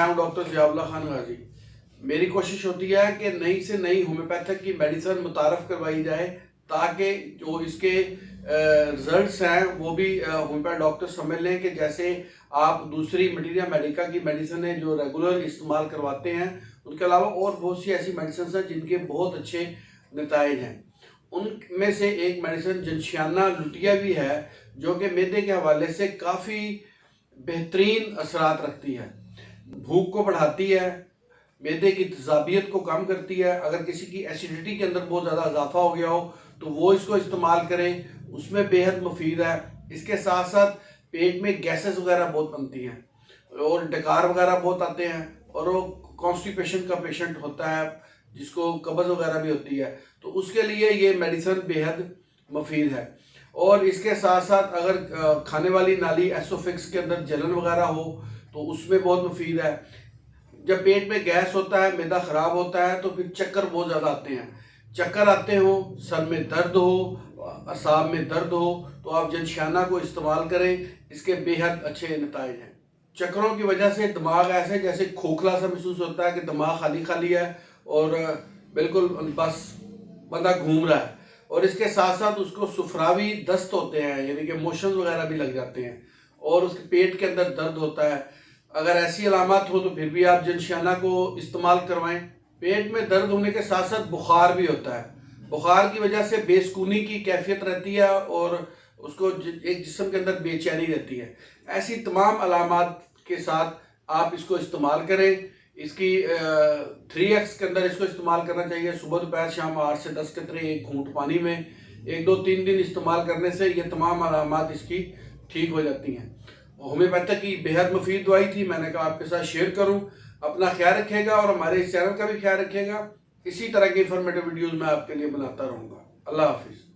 मैं हूं डॉक्टर ज़ियाउल्लाह खान गाजी। मेरी कोशिश होती है कि नई से नई होम्योपैथिक की मेडिसिन मुतारफ़ करवाई जाए ताकि जो इसके रिजल्ट्स हैं वो भी होम्योपैथ डॉक्टर समझ लें कि जैसे आप दूसरी मटीरिया मेडिका की मेडिसिन है जो रेगुलर इस्तेमाल करवाते हैं, उनके अलावा और बहुत सी ऐसी मेडिसिन हैं जिनके बहुत अच्छे नताइज हैं। उनमें से एक मेडिसिन जिनशियाना लुटिया भी है जो कि मैदे के हवाले से काफ़ी बेहतरीन असरात रखती है। भूख को बढ़ाती है, मैदे की तेज़ाबियत को कम करती है। अगर किसी की एसिडिटी के अंदर बहुत ज़्यादा इजाफा हो गया हो तो वो इसको इस्तेमाल करें, उसमें बेहद मुफीद है। इसके साथ साथ पेट में गैसेस वगैरह बहुत बनती हैं और डकार वगैरह बहुत आते हैं और वो कॉन्स्टिपेशन का पेशेंट होता है जिसको कब्ज़ वगैरह भी होती है, तो उसके लिए ये मेडिसिन बेहद मुफीद है। और इसके साथ साथ अगर खाने वाली नाली एसोफिक्स के अंदर जलन वगैरह हो तो उसमें बहुत मुफीद है। जब पेट में गैस होता है, मैदा ख़राब होता है तो फिर चक्कर बहुत ज़्यादा आते हैं। चक्कर आते हो, सर में दर्द हो, असाब में दर्द हो तो आप जिनशियाना को इस्तेमाल करें, इसके बेहद अच्छे नताइज हैं। चक्करों की वजह से दिमाग ऐसे जैसे खोखला सा महसूस होता है कि दिमाग खाली खाली है और बिल्कुल बस बंदा घूम रहा है। और इसके साथ साथ उसको सुफरावी दस्त होते हैं, यानी कि मोशंस वगैरह भी लग जाते हैं और उसके पेट के अंदर दर्द होता है। अगर ऐसी अलामत हो तो फिर भी आप जिनशियाना को इस्तेमाल करवाएं। पेट में दर्द होने के साथ साथ बुखार भी होता है। बुखार की वजह से बेसुकूनी की कैफियत रहती है और उसको एक जिस्म के अंदर बेचैनी रहती है। ऐसी तमाम अलामत के साथ आप इसको इस्तेमाल करें। इसकी 3x के अंदर इसको इस्तेमाल करना चाहिए। सुबह दोपहर शाम 8 से 10 कतरे एक घूंट पानी में 1-2-3 दिन इस्तेमाल करने से ये तमाम अलामत इसकी ठीक हो जाती हैं। होम्योपैथिक की बेहद मुफीद दवाई थी, मैंने कहा आपके साथ शेयर करूं। अपना ख्याल रखिएगा और हमारे इस चैनल का भी ख्याल रखिएगा। इसी तरह की इंफॉर्मेटिव वीडियोज़ मैं आपके लिए बनाता रहूँगा। अल्लाह हाफिज़।